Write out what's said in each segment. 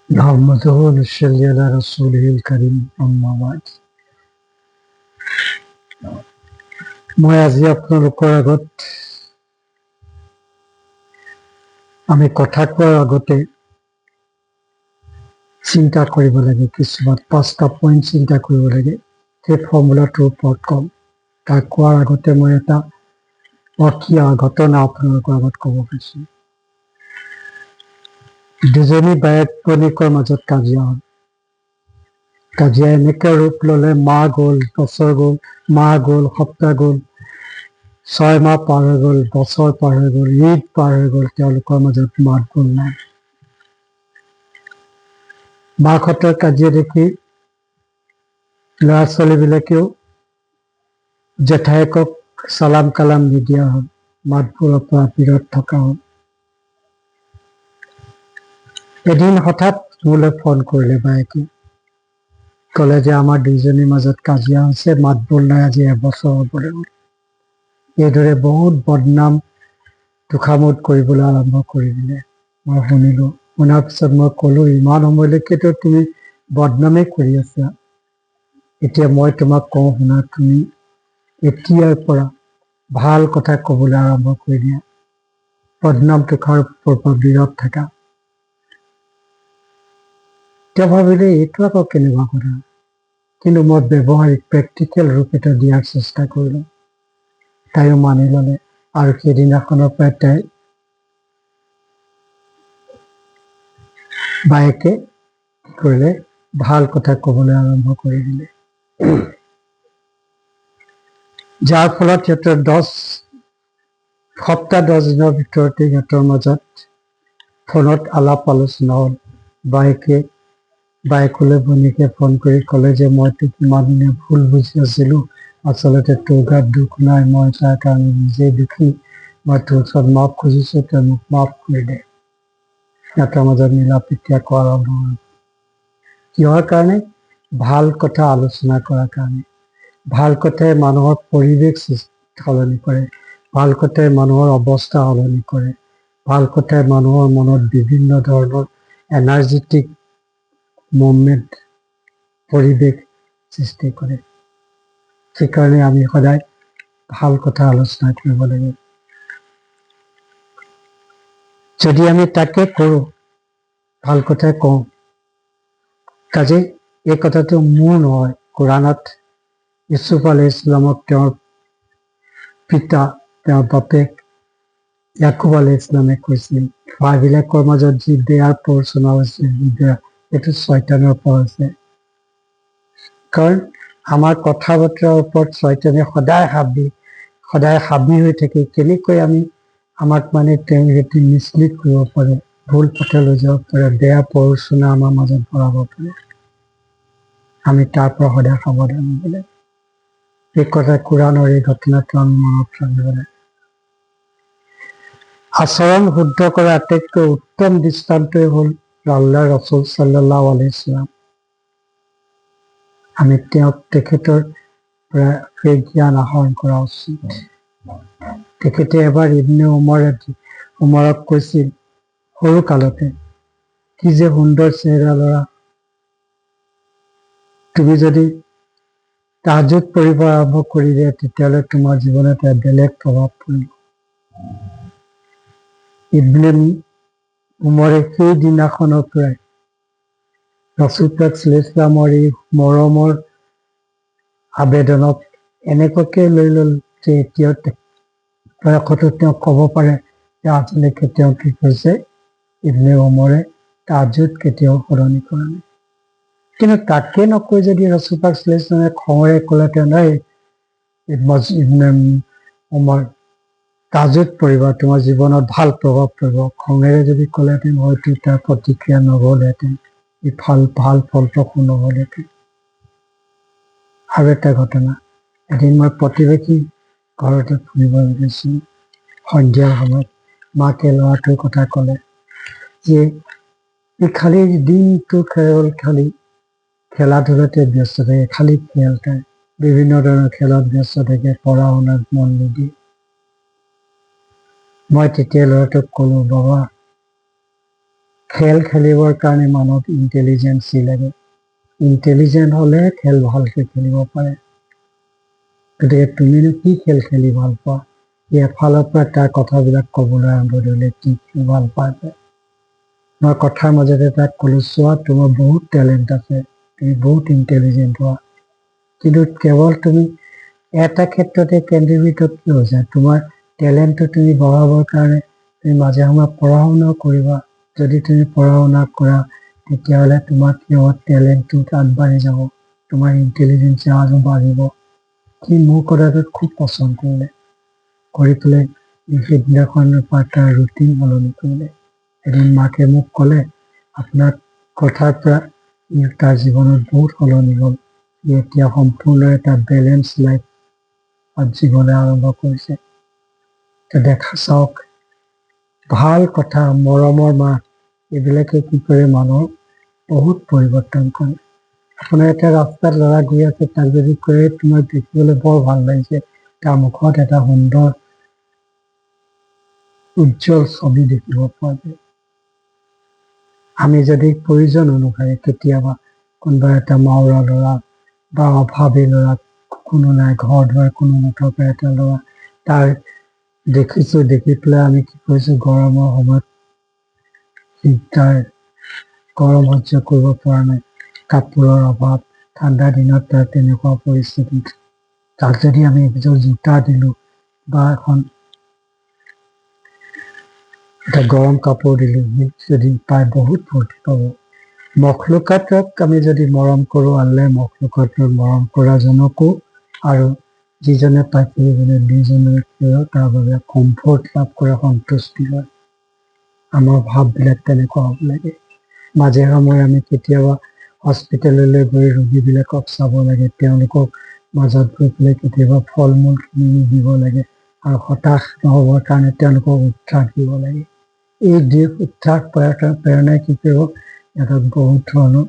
نحمده ونصلي على رسوله الكريم أما بعد মই আজি আপোনালোকৰ আগত আমি কথা কোৱাৰ আগতে চিন্তা কৰিব লাগে, কিছুমান 5টা পইণ্ট চিন্তা কৰিব লাগে। সেই ফৰ্মুলাটোৰ ওপৰত কম। তাৰ কোৱাৰ আগতে মই এটা অকীয়া ঘটনা আপোনালোকৰ আগত ক'ব বিচাৰিছোঁ। দুজনী বায়েক ভনীয়েকৰ মাজত কাজিয়া হ'ল। কাজিয়া এনেকে ৰূপ ল'লে, মাহ গ'ল, বছৰ গ'ল, মাহ গ'ল, সপ্তাহ গ'ল, 6 মাহ পাৰ হৈ গ'ল, বছৰ পাৰ হৈ গ'ল, ঈদ পাৰ হৈ গ'ল, তেওঁলোকৰ মাজত মাত বোল নাই। মাকহঁতৰ কাজিয়া দেখি ল'ৰা ছোৱালীবিলাকেও জেঠায়েকক চালাম কালাম নিদিয়া হ'ল, মাতবোৰৰ পৰা বিৰত থকা হ'ল। এদিন হঠাৎ মোলৈ ফোন কৰিলে বায়েকে, ক'লে যে আমাৰ দুইজনীৰ মাজত কাজিয়া হৈছে, মাত বোল নাই, আজি এবছৰ হ'বলৈ হ'ল। এইদৰে বহুত বদনাম তোষামোদ কৰিবলৈ আৰম্ভ কৰি দিলে। মই শুনিলো, শুনাৰ পিছত মই ক'লো, ইমান সময়লৈকেতো তুমি বদনামেই কৰি আছা, এতিয়া মই তোমাক কওঁ শুনা, তুমি এতিয়াৰ পৰা ভাল কথা ক'বলৈ আৰম্ভ কৰি দিয়া, বদনাম তোষাৰ পৰা বিৰত থাকা। তেওঁ ভাবিলে এইটো আকৌ কেনেকুৱা কথা, কিন্তু মই ব্যৱহাৰিক প্ৰেক্টিকেল ৰূপ এটা দিয়াৰ চেষ্টা কৰিলো। তাইও মানি ল'লে আৰু সেইদিনাখনৰ পৰাই তাই বায়েকে কি কৰিলে, ভাল কথা ক'বলৈ আৰম্ভ কৰি দিলে, যাৰ ফলত সিহঁতৰ 10 দিনৰ ভিতৰতে সিহঁতৰ মাজত ফোনত আলাপ আলোচনা হ'ল। বায়েকলৈ ভনীয়েকে ফোন কৰি ক'লে যে মই তোক ইমান দিনে ভুল বুজি আছিলো, আচলতে তোৰ গাত দুখ নাই, মই তাৰ কাৰণে নিজেই দুখী, মই তোৰ ওচৰত মাফ খুজিছো, তই মোক মাফ কৰি দে। সিহঁতৰ মাজত মিলা প্ৰীতি আকৌ আৰম্ভ হ'ল। কিহৰ কাৰণে? ভাল কথা আলোচনা কৰাৰ কাৰণে। ভাল কথাই মানুহৰ পৰিৱেশ সলনি কৰে, ভাল কথাই মানুহৰ অৱস্থা সলনি কৰে, ভাল কথাই মানুহৰ মনত বিভিন্ন ধৰণৰ এনাৰ্জেটিক মুভমেণ্ট, পৰিৱেশ সৃষ্টি কৰে। সেইকাৰণে আমি সদায় ভাল কথা আলোচনা কৰিব লাগে। যদি আমি তাকে কৰোঁ, ভাল কথাই কওঁ, কাজেই এই কথাটো মোৰ নহয়, কোৰাণত ইউছুফ আলাইহিছ ইছলামক তেওঁৰ পিতা, তেওঁৰ বাপেক ইয়াকুব আলাইহিছ ইছলামে কৈছিল, ভাইবিলাকৰ মাজত যি বেয়াৰ প্ৰৰোচনা হৈছে, যি বেয়া, এইটো শয়তানৰ পৰা হৈছে। কাৰণ আমাৰ কথা বতৰাৰ ওপৰত শয়তানে সদায় হাবি হৈ থাকে, কেনেকৈ আমাক তেওঁ সিহঁতি মিছলিড কৰিব পাৰে, ভুল পথে লৈ যাব পাৰে, বেয়া প্ৰৰোচনা আমাৰ মাজত ভৰাব পাৰে। আমি তাৰ পৰা সদায় সাৱধান হ'ব লাগে। এই কথা কোৰাণৰ এই ঘটনাটো আমি মনত ৰাখিব লাগে। আচৰণ শুদ্ধ কৰা আটাইতকৈ উত্তম দৃষ্টান্তই হ'ল আল্লাহৰ ৰাছূল সাল্লাল্লাহু আলাইহি ওয়াসাল্লাম। আমি তেখেতৰ পৰা সেই জ্ঞান আহৰণ কৰা উচিত। তেখেতে এবাৰ ইবনে উমৰক কৈছিল, সৰু কালতে, কি যে সুন্দৰ চেহেৰা ল'ৰা, তুমি যদি তাহাজ্জুদ পঢ়িব আৰম্ভ কৰি দিয়া, তেতিয়াহ'লে তোমাৰ জীৱনত এটা বেলেগ প্ৰভাৱ পৰিব। ইবনে উমৰে সেই দিনাখনৰ পৰাই ৰাছূল পাক সাল্লাল্লাহু আলাইহি ওয়াসাল্লামৰ এই মৰমৰ আবেদনক এনেকুৱাকে লৈ ল'ল যে এতিয়াও বয়সতো তেওঁ ক'ব পাৰে যে আজিলৈকে তেওঁ কি কৈছে, ইবনে উমৰে তাহাজ্জুদ কেতিয়াও সলনি কৰা নাই। কিন্তু তাকে নকৈ যদি ৰাছূল পাক সাল্লাল্লাহু আলাইহি ওয়াসাল্লামে খঙেৰে ক'লেহেঁতেন, ইবনে উমৰ তাহাজ্জুদ পঢ়িবা, তোমাৰ জীৱনত ভাল প্ৰভাৱ পৰিব, খঙেৰে যদি ক'লেহেঁতেন, হয়তো তাৰ প্ৰতিক্ৰিয়া নগ'লহেঁতেন, ভাল ফলপ্ৰসূ নহ'লহেঁতেন। আৰু এটা ঘটনা, এদিন মই প্ৰতিবেশী ঘৰতে ফুৰিব গৈছিলোঁ। সন্ধিয়াৰ সময়ত মাকে ল'ৰাটোৰ কথা ক'লে যে ই খালি দিনটো খালি খেলা ধূলাতে ব্যস্ত থাকে, খালি খেল, তাই বিভিন্ন ধৰণৰ খেলত ব্যস্ত থাকে, পঢ়া শুনাত মন নিদিয়ে। মই তেতিয়া ল'ৰাটোক ক'লো, বাবা খেল খেলিবৰ কাৰণে মানুহক ইণ্টেলিজেঞ্চি লাগে। ইণ্টেলিজেণ্ট হ'লে খেল ভালকৈ খেলিব পাৰে। গতিকে তুমিনো কি খেল খেলি ভাল পোৱা? এফালৰ পৰা তাৰ কথাবিলাক ক'বলৈ আৰম্ভ কৰিলে কি ভাল পাইছে। মই কথাৰ মাজতে তাক ক'লো, চোৱা তোমাৰ বহুত টেলেণ্ট আছে, তুমি বহুত ইণ্টেলিজেণ্ট হোৱা, কিন্তু কেৱল তুমি এটা ক্ষেত্ৰতে কেন্দ্ৰীভূত কিয় হৈছা? তোমাৰ টেলেণ্টটো তুমি বঢ়াবৰ কাৰণে তুমি মাজে সময়ে পঢ়া শুনাও কৰিবা। যদি তুমি পঢ়া শুনা কৰা তেতিয়াহ'লে তোমাৰ কি হ'ব? টেলেণ্টটো আগবাঢ়ি যাব, তোমাৰ ইণ্টেলিজেঞ্চ আৰু বাঢ়িব। সি মোৰ কথাটোত খুব পচন্দ কৰিলে, কৰি পেলাই সেইদিনাখনৰ পৰা তাৰ ৰুটিন সলনি কৰিলে। এদিন মাকে মোক ক'লে, আপোনাৰ কথাৰ পৰা তাৰ জীৱনত বহুত সলনি হ'ল। সি এতিয়া সম্পূৰ্ণ এটা বেলেঞ্চ লাইফ জীৱনে আৰম্ভ কৰিছে। দেখা চাওক, ভাল কথা, মৰমৰ মাত, এইবিলাকে কি কৰে? মানুহৰ বহুত পৰিৱৰ্তন কৰে। আপোনাৰ এটা ৰাস্তাত ল'ৰা গৈ আছে, তাক যদি কয় তোমাক দেখিবলৈ বৰ ভাল লাগিছে, তাৰ মুখত এটা সুন্দৰ উজ্জ্বল ছবি দেখিব পোৱা যায়। আমি যদি প্ৰয়োজন অনুসাৰে কেতিয়াবা কোনোবা এটা মাউৰা ল'ৰা বা অভাৱী ল'ৰা, কোনো নাই, ঘৰ দুৱাৰ কোনো নথকা এটা ল'ৰা, তাৰ দেখিছো, দেখি পেলাই আমি কি কৰিছো? গৰমৰ সময়ত তাৰ গৰম সহ্য কৰিব পৰা নাই, কাপোৰৰ অভাৱ, ঠাণ্ডা দিনত তাৰ তেনেকুৱা পৰিস্থিতি, তাক যদি আমি এযোৰ জোতা দিলো বা এটা গৰম কাপোৰ দিলো, যদি পাই বহুত ফূৰ্তি পাব। মখলুকাতক আমি যদি মৰম কৰো, আল্লাহ মখলুকাতক মৰম কৰাজনকো আৰু যিজনে পাইছে সেইজনে দুইজনে তাৰ বাবে কমফৰ্ট লাভ কৰে, সন্তুষ্টি হয়। আমাৰ ভাৱবিলাক তেনেকুৱা হ'ব লাগে। মাজে সময়ে আমি কেতিয়াবা হস্পিটেললৈ গৈ ৰোগীবিলাকক চাব লাগে, তেওঁলোকক মাজত গৈ পেলাই কেতিয়াবা ফল মূল কিনি দিব লাগে আৰু হতাশ নহ'বৰ কাৰণে তেওঁলোকক উৎসাহ দিব লাগে। এই উৎসাহ প্ৰেৰণাই কি কৰিব? সিহঁতক বহুত ধৰণৰ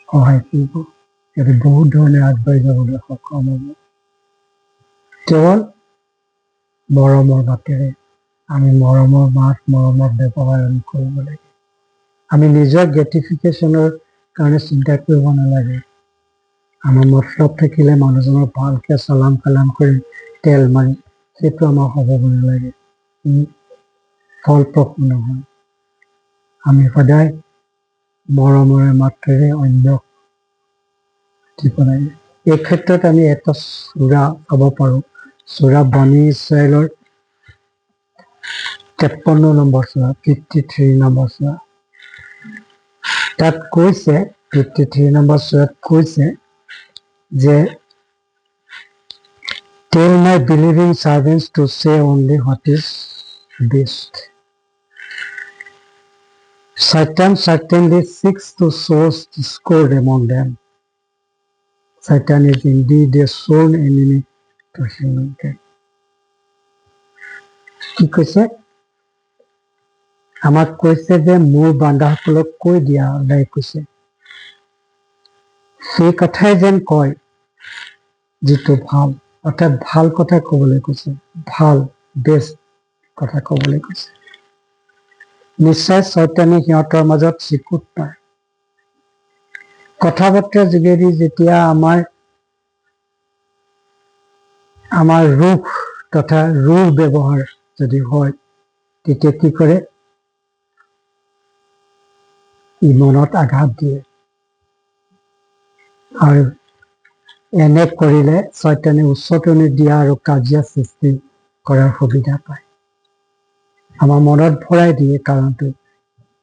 সহায় কৰিব, সিহঁতে বহুত ধৰণে আগবাঢ়ি যাবলৈ সক্ষম হ'ব। কেৱল মৰমৰ বাটেৰে আমি মৰমৰ মাত, মৰমৰ ব্যৱহাৰ আমি কৰিব লাগে। আমি নিজৰ গ্ৰেটিফিকেশ্যনৰ কাৰণে চিন্তা কৰিব নালাগে। আমাৰ মতলব থাকিলে মানুহজনক ভালকে চালাম কালাম কৰি তেল মাৰি, সেইটো আমাৰ হ'ব নালাগে। ফলপ্ৰসূ নহয়। আমি সদায় মৰমৰে মাতেৰে অন্যক দিব লাগে। এই ক্ষেত্ৰত আমি এটা চূড়া চাব পাৰো, চূড়া বনি ইছৰাইলৰ 53 নম্বৰ চূড়া, 53 নম্বৰ চূড়া। তাত কৈছে, 53 নম্বৰ চূড়াত কৈছে যে tell my believing servants to say only what is best. Satan certainly seeks to sow discord among them. Satan is indeed a sworn enemy to humankind. কি কৈছে? আমাক কৈছে যে মোৰ বান্দাসকলক কৈ দিয়া, আল্লাহে কৈছে, সেই কথাই যেন কয় যিটো ভাল, অৰ্থাৎ ভাল কথা ক'বলৈ কৈছে, ভাল বেষ্ট কথা ক'বলৈ কৈছে। নিশ্চয় শয়তানে সিহঁতৰ মাজত চিকুট পায়। কথা বতৰাৰ যোগেদি যেতিয়া আমাৰ ৰূপ তথা ৰূঢ় ব্যৱহাৰ যদি হয়, তেতিয়া কি কৰে? ই মনত আঘাত দিয়ে। আৰু এনে কৰিলে শয়তানে উচতনি দিয়া আৰু কাজিয়া সৃষ্টি কৰাৰ সুবিধা পায়। আমাৰ মনত ভৰাই দিয়ে কাৰণটো,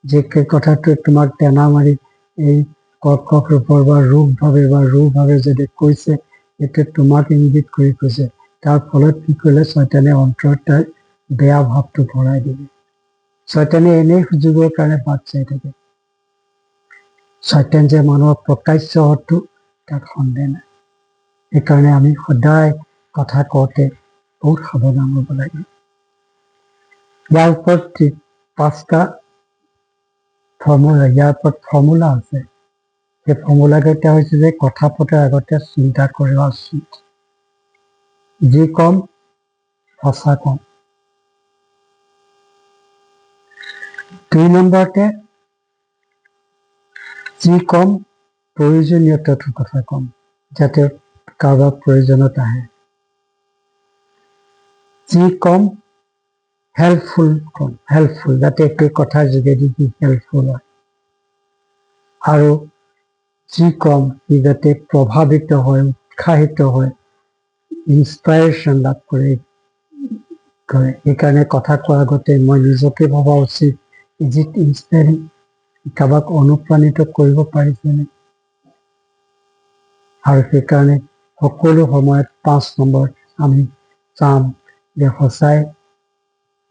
যে কথাটো তোমাক টেনা মাৰি এই কৰ্কশ ৰূপৰ বা ৰূঢ়ভাৱে যদি কৈছে, এইটো তোমাক ইংগিত কৰি কৈছে। তাৰ ফলত কি কৰিলে? শয়তানে অন্তৰত তাৰ বেয়া ভাৱটো ভৰাই দিলে। শয়তানে এনেই সুযোগৰ কাৰণে বাট চাই থাকে। শয়তান যে মানুহৰ প্ৰকাশ্য শত্ৰু, তাত সন্দেহ নাই। সেইকাৰণে আমি সদায় কথা কওঁতে বহুত সাৱধান হ'ব লাগে। ইয়াৰ ওপৰত 5টা ফৰ্মুলা আছে। সেই ফৰ্মুলাকেইটা হৈছে যে কথা পতাৰ আগতে চিন্তা কৰা উচিত, যি কম সঁচা কম। 2 নম্বৰতে যি কম প্ৰয়োজনীয়তাটোৰ কথা কম, যাতে কাৰোবাৰ প্ৰয়োজনত আহে। যি কম হেল্পফুল যাতে সেই কথাৰ যোগেদি সি হেল্পফুল হয়। আৰু যি কম সি যাতে প্ৰভাৱিত হয়, উৎসাহিত হয়, ইনস্পাইৰেশ্যন লাভ কৰে। সেইকাৰণে কথা কোৱাৰ আগতে মই নিজকে ভবা উচিত, ইজ ইট ইনস্পায়াৰিং, কাৰোবাক অনুপ্ৰাণিত কৰিব পাৰিছেনে? আৰু সেইকাৰণে সকলো সময়ত 5 নম্বৰ আমি চাম যে সঁচাই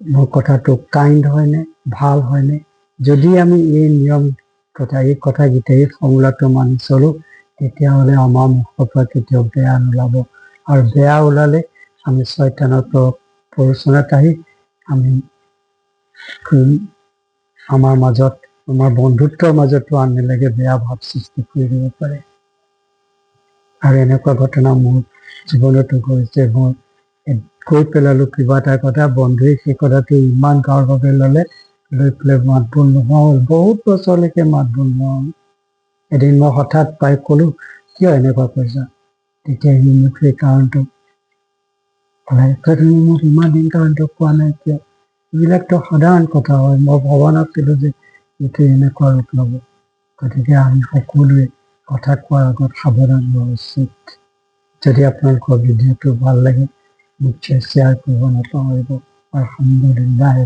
মোৰ কথাটো কাইণ্ড হয়নে, ভাল হয়নে। যদি আমি এই কথাকেইটা এই ফৰ্মুলাটো মানি চলো, তেতিয়াহ'লে আমাৰ মুখৰ পৰা কেতিয়াও বেয়া নোলাব। আৰু বেয়া ওলালে আমি শয়তানৰ প্ৰৰোচনাত আহি আমি আমাৰ মাজত, আমাৰ বন্ধুত্বৰ মাজতো আনবিলাকে বেয়া ভাৱ সৃষ্টি কৰি দিব পাৰে। আৰু এনেকুৱা ঘটনা মোৰ জীৱনতো হৈছে। মই কৈ পেলালো কিবা এটা কথা, বন্ধুৱে সেই কথাটো ইমান গাঢ়ভাৱে লৈ পেলাই মাত বোল নোহোৱা হ'ল, বহুত বছৰলৈকে মাত বোল নোহোৱা হ'ল। এদিন মই হঠাৎ পাই ক'লো, কিয় এনেকুৱা কৰিছা? তেতিয়া সি মোক সেই কাৰণটো ক'লে, তুমি মোক ইমান দিন কাৰণটো কোৱা নাই কিয়? এইবিলাকতো সাধাৰণ কথা হয়, মই ভবা নাছিলো যে এইটো এনেকুৱা ৰূপ ল'ব। গতিকে আমি সকলোৱে কথা কোৱাৰ আগত সাৱধান হোৱা উচিত। যদি আপোনালোকৰ ভিডিঅ'টো ভাল লাগে নিশ্চয় শ্বেয়াৰ কৰিব নাপাহৰিব। আলহামদুলিল্লাহ।